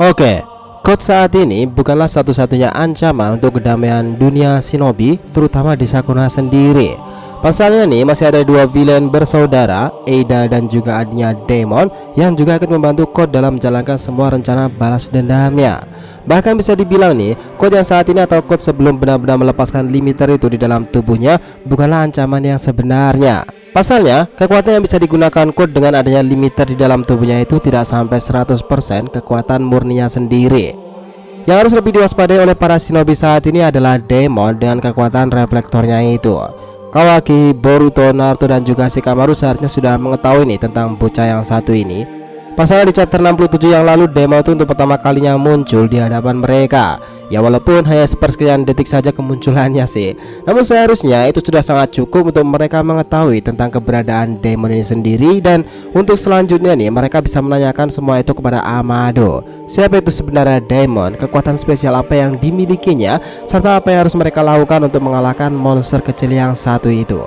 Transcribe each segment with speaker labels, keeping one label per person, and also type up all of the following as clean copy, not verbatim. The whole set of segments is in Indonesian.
Speaker 1: Oke, Code saat ini bukanlah satu-satunya ancaman untuk kedamaian dunia shinobi, terutama di Sakuna sendiri. Pasalnya nih, masih ada dua villain bersaudara, Eida dan juga adiknya Demon, yang juga akan membantu Code dalam menjalankan semua rencana balas dendamnya. Bahkan bisa dibilang nih, Code yang saat ini atau Code sebelum benar-benar melepaskan limiter itu di dalam tubuhnya bukanlah ancaman yang sebenarnya. Pasalnya, kekuatan yang bisa digunakan Code dengan adanya limiter di dalam tubuhnya itu tidak sampai 100% kekuatan murninya sendiri. Yang harus lebih diwaspadai oleh para shinobi saat ini adalah Demon dengan kekuatan reflektornya itu. Kawaki, Boruto, Naruto dan juga Shikamaru seharusnya sudah mengetahui nih tentang bocah yang satu ini. Pasalnya di chapter 67 yang lalu Demon itu untuk pertama kalinya muncul di hadapan mereka. Ya walaupun hanya sepersekian detik saja kemunculannya sih, namun seharusnya itu sudah sangat cukup untuk mereka mengetahui tentang keberadaan Demon ini sendiri. Dan untuk selanjutnya nih, mereka bisa menanyakan semua itu kepada Amado. Siapa itu sebenarnya Demon, kekuatan spesial apa yang dimilikinya, serta apa yang harus mereka lakukan untuk mengalahkan monster kecil yang satu itu.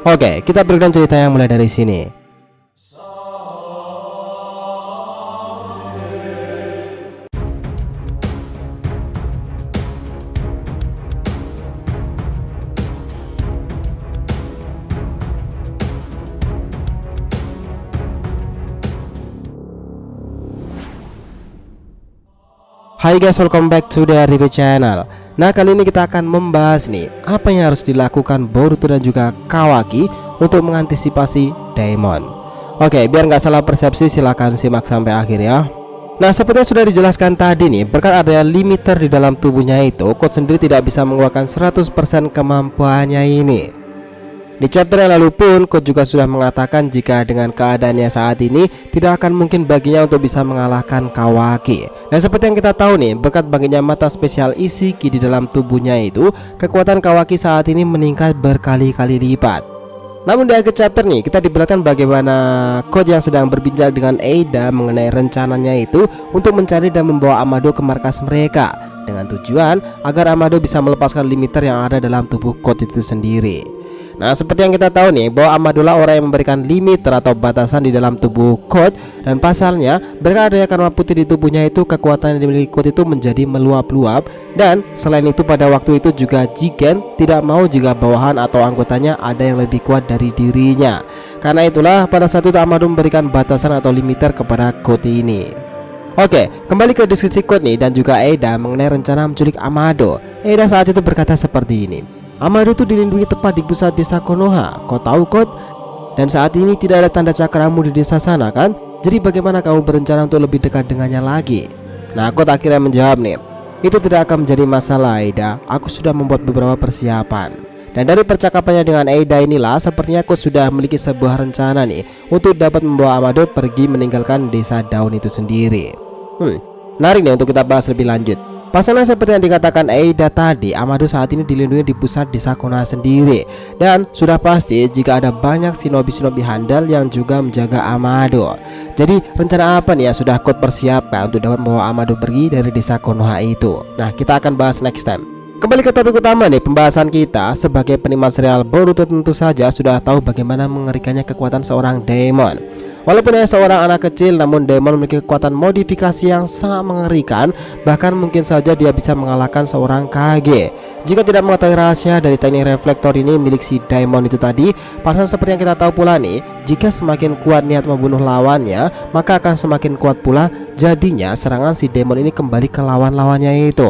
Speaker 1: Oke, kita berikan cerita yang mulai dari sini. Hai guys, welcome back to the review channel. Nah, kali ini kita akan membahas nih apa yang harus dilakukan Boruto dan juga Kawaki untuk mengantisipasi Demon. Oke, biar nggak salah persepsi silahkan simak sampai akhir ya. Nah, seperti yang sudah dijelaskan tadi nih, berkat adanya limiter di dalam tubuhnya itu, Code sendiri tidak bisa mengeluarkan 100% kemampuannya ini. Di chapter yang lalu pun Code juga sudah mengatakan jika dengan keadaannya saat ini tidak akan mungkin baginya untuk bisa mengalahkan Kawaki. Dan seperti yang kita tahu nih, berkat baginya mata spesial Ishiki di dalam tubuhnya itu, kekuatan Kawaki saat ini meningkat berkali-kali lipat. Namun di akhir chapter nih, kita diperlihatkan bagaimana Code yang sedang berbincang dengan Eida mengenai rencananya itu untuk mencari dan membawa Amado ke markas mereka, dengan tujuan agar Amado bisa melepaskan limiter yang ada dalam tubuh Code itu sendiri. Nah, seperti yang kita tahu nih, bahwa Amado lah orang yang memberikan limiter atau batasan di dalam tubuh Code. Dan pasalnya, berkat adanya karma putih di tubuhnya itu, kekuatan yang dimiliki Code itu menjadi meluap-luap. Dan selain itu pada waktu itu juga Jigen tidak mau jika bawahan atau anggotanya ada yang lebih kuat dari dirinya. Karena itulah pada saat itu Amado memberikan batasan atau limiter kepada Code ini. Oke, kembali ke diskusi Code nih dan juga Eida mengenai rencana menculik Amado. Eida saat itu berkata seperti ini. Amado itu dilindungi tepat di pusat desa Konoha. Kau tahu, Code? Dan saat ini tidak ada tanda cakramu di desa sana kan? Jadi bagaimana kamu berencana untuk lebih dekat dengannya lagi? Nah, Code akhirnya menjawab nih, itu tidak akan menjadi masalah, Eida. Aku sudah membuat beberapa persiapan. Dan dari percakapannya dengan Eida inilah, sepertinya Code sudah memiliki sebuah rencana nih untuk dapat membawa Amado pergi meninggalkan desa Daun itu sendiri. Menarik nih untuk kita bahas lebih lanjut. Pasalnya seperti yang dikatakan Eida tadi, Amado saat ini dilindungi di pusat desa Konoha sendiri. Dan sudah pasti jika ada banyak shinobi-shinobi handal yang juga menjaga Amado. Jadi rencana apa nih yang sudah Code persiapkan untuk dapat membawa Amado pergi dari desa Konoha itu? Nah, kita akan bahas next time. Kembali ke topik utama nih, pembahasan kita. Sebagai penikmat serial Boruto tentu saja sudah tahu bagaimana mengerikannya kekuatan seorang Demon. Walaupun hanya seorang anak kecil, namun Demon memiliki kekuatan modifikasi yang sangat mengerikan. Bahkan mungkin saja dia bisa mengalahkan seorang Kage. Jika tidak mengetahui rahasia dari teknik reflektor ini milik si Demon itu tadi, pasalnya seperti yang kita tahu pula nih, jika semakin kuat niat membunuh lawannya, maka akan semakin kuat pula jadinya serangan si Demon ini kembali ke lawan-lawannya itu.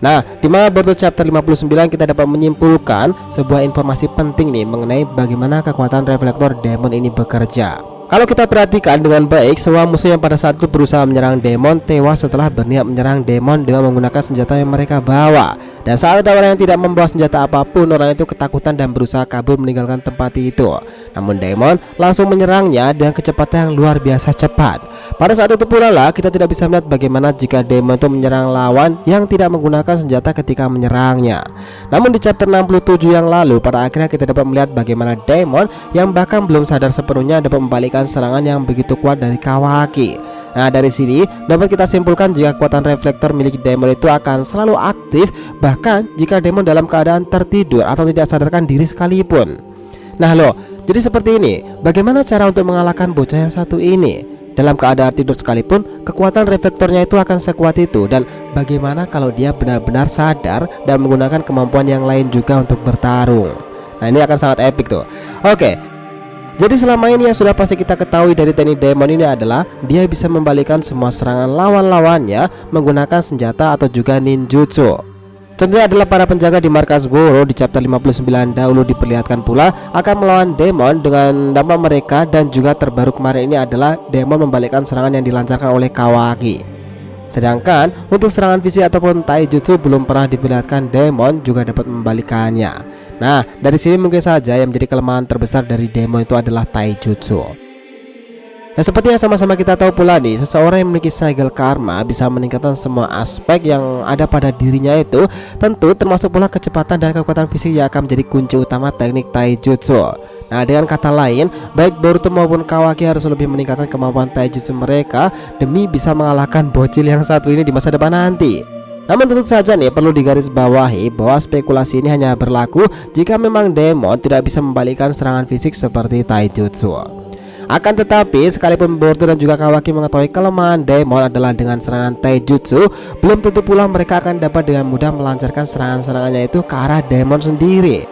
Speaker 1: Nah, di mana Boruto chapter 59 kita dapat menyimpulkan sebuah informasi penting nih mengenai bagaimana kekuatan reflektor Demon ini bekerja. Kalau kita perhatikan dengan baik, semua musuh yang pada saat itu berusaha menyerang Demon tewas setelah berniat menyerang Demon dengan menggunakan senjata yang mereka bawa. Dan saat ada orang yang tidak membawa senjata apapun, orang itu ketakutan dan berusaha kabur meninggalkan tempat itu. Namun Demon langsung menyerangnya dengan kecepatan yang luar biasa cepat. Pada saat itu pula lah kita tidak bisa melihat bagaimana jika Demon itu menyerang lawan yang tidak menggunakan senjata ketika menyerangnya. Namun di chapter 67 yang lalu, pada akhirnya kita dapat melihat bagaimana Demon yang bahkan belum sadar sepenuhnya dapat membalikkan serangan yang begitu kuat dari Kawaki. Nah, dari sini dapat kita simpulkan jika kekuatan reflektor milik Demon itu akan selalu aktif, bahkan jika Demon dalam keadaan tertidur atau tidak sadarkan diri sekalipun. Nah loh, jadi seperti ini, bagaimana cara untuk mengalahkan bocah yang satu ini? Dalam keadaan tidur sekalipun, kekuatan reflektornya itu akan sekuat itu. Dan bagaimana kalau dia benar-benar sadar dan menggunakan kemampuan yang lain juga untuk bertarung? Nah, ini akan sangat epic tuh. Oke, jadi selama ini yang sudah pasti kita ketahui dari teknik Daemon ini adalah dia bisa membalikan semua serangan lawan-lawannya menggunakan senjata atau juga ninjutsu. Contohnya adalah para penjaga di markas Goro di chapter 59 dahulu diperlihatkan pula akan melawan Daemon dengan nama mereka, dan juga terbaru kemarin ini adalah Daemon membalikkan serangan yang dilancarkan oleh Kawaki. Sedangkan untuk serangan fisik ataupun taijutsu belum pernah diperlihatkan Daemon juga dapat membalikannya. Nah, dari sini mungkin saja yang menjadi kelemahan terbesar dari Daemon itu adalah taijutsu. Nah, seperti yang sama-sama kita tahu pula nih, seseorang yang memiliki segel karma bisa meningkatkan semua aspek yang ada pada dirinya itu, tentu termasuk pula kecepatan dan kekuatan fisik yang akan menjadi kunci utama teknik taijutsu. Nah, dengan kata lain, baik Boruto maupun Kawaki harus lebih meningkatkan kemampuan taijutsu mereka demi bisa mengalahkan bocil yang satu ini di masa depan nanti. Namun tentu saja nih perlu digarisbawahi bahwa spekulasi ini hanya berlaku jika memang Daemon tidak bisa membalikkan serangan fisik seperti taijutsu. Akan tetapi, sekalipun Boruto dan juga Kawaki mengetahui kelemahan Daemon adalah dengan serangan taijutsu, belum tentu pula mereka akan dapat dengan mudah melancarkan serangan-serangannya itu ke arah Daemon sendiri.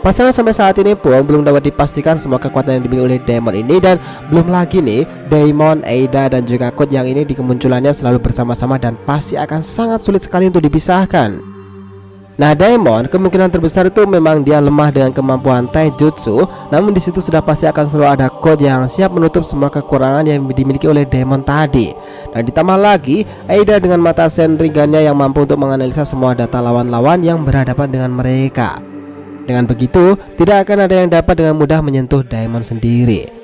Speaker 1: Pasalnya sampai saat ini pun belum dapat dipastikan semua kekuatan yang dimiliki oleh Daemon ini, dan belum lagi nih Daemon, Eida dan juga Code yang ini di kemunculannya selalu bersama-sama dan pasti akan sangat sulit sekali untuk dipisahkan. Nah, Daemon kemungkinan terbesar itu memang dia lemah dengan kemampuan taijutsu, namun di situ sudah pasti akan selalu ada Code yang siap menutup semua kekurangan yang dimiliki oleh Daemon tadi. Dan ditambah lagi Eida dengan mata Senrigannya yang mampu untuk menganalisa semua data lawan-lawan yang berhadapan dengan mereka. Dengan begitu, tidak akan ada yang dapat dengan mudah menyentuh Daemon sendiri.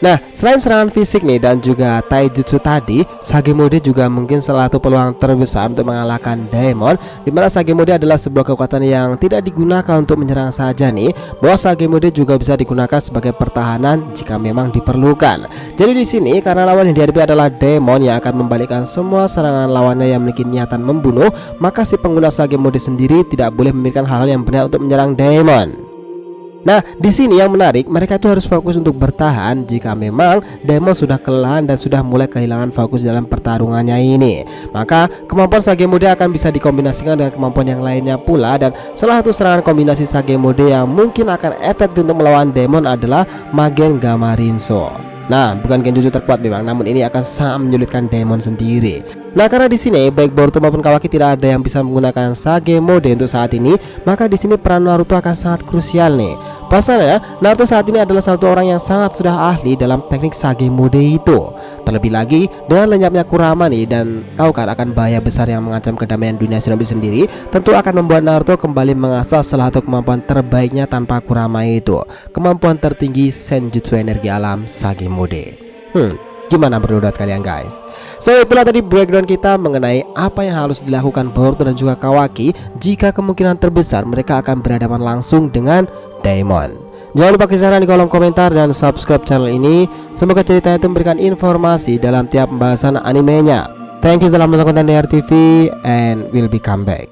Speaker 1: Nah, selain serangan fisik nih dan juga taijutsu tadi, Sagemode juga mungkin salah satu peluang terbesar untuk mengalahkan Daemon, dimana Sagemode adalah sebuah kekuatan yang tidak digunakan untuk menyerang saja nih, bahwa Sagemode juga bisa digunakan sebagai pertahanan jika memang diperlukan. Jadi di sini karena lawan yang dihadapi adalah Daemon yang akan membalikkan semua serangan lawannya yang memiliki niatan membunuh, maka si pengguna Sagemode sendiri tidak boleh memikirkan hal-hal yang benar untuk menyerang Daemon. Nah, di sini yang menarik, mereka itu harus fokus untuk bertahan jika memang Daemon sudah kelelahan dan sudah mulai kehilangan fokus dalam pertarungannya ini. Maka kemampuan Sagemode akan bisa dikombinasikan dengan kemampuan yang lainnya pula, dan salah satu serangan kombinasi Sagemode yang mungkin akan efektif untuk melawan Daemon adalah Magen Gamma Rinso. Nah, bukan genjutsu terkuat memang, namun ini akan sangat menyulitkan Daemon sendiri. Nah, karena di sini baik Boruto maupun Kawaki tidak ada yang bisa menggunakan Sagemode untuk saat ini, maka di sini peran Naruto akan sangat krusial nih. Pasalnya, Naruto saat ini adalah satu orang yang sangat sudah ahli dalam teknik Sagemode itu. Terlebih lagi dengan lenyapnya Kurama nih, dan tahu kan akan bahaya besar yang mengancam kedamaian dunia shinobi sendiri, tentu akan membuat Naruto kembali mengasah salah satu kemampuan terbaiknya tanpa Kurama itu, kemampuan tertinggi Senjutsu energi alam Sagemode. Gimana pendapat kalian guys? So itulah tadi breakdown kita mengenai apa yang harus dilakukan Boruto dan juga Kawaki jika kemungkinan terbesar mereka akan berhadapan langsung dengan Daemon. Jangan lupa kisah di kolom komentar dan subscribe channel ini. Semoga ceritanya itu memberikan informasi dalam tiap pembahasan animenya. Thank you telah menonton konten DR TV and we'll be come back.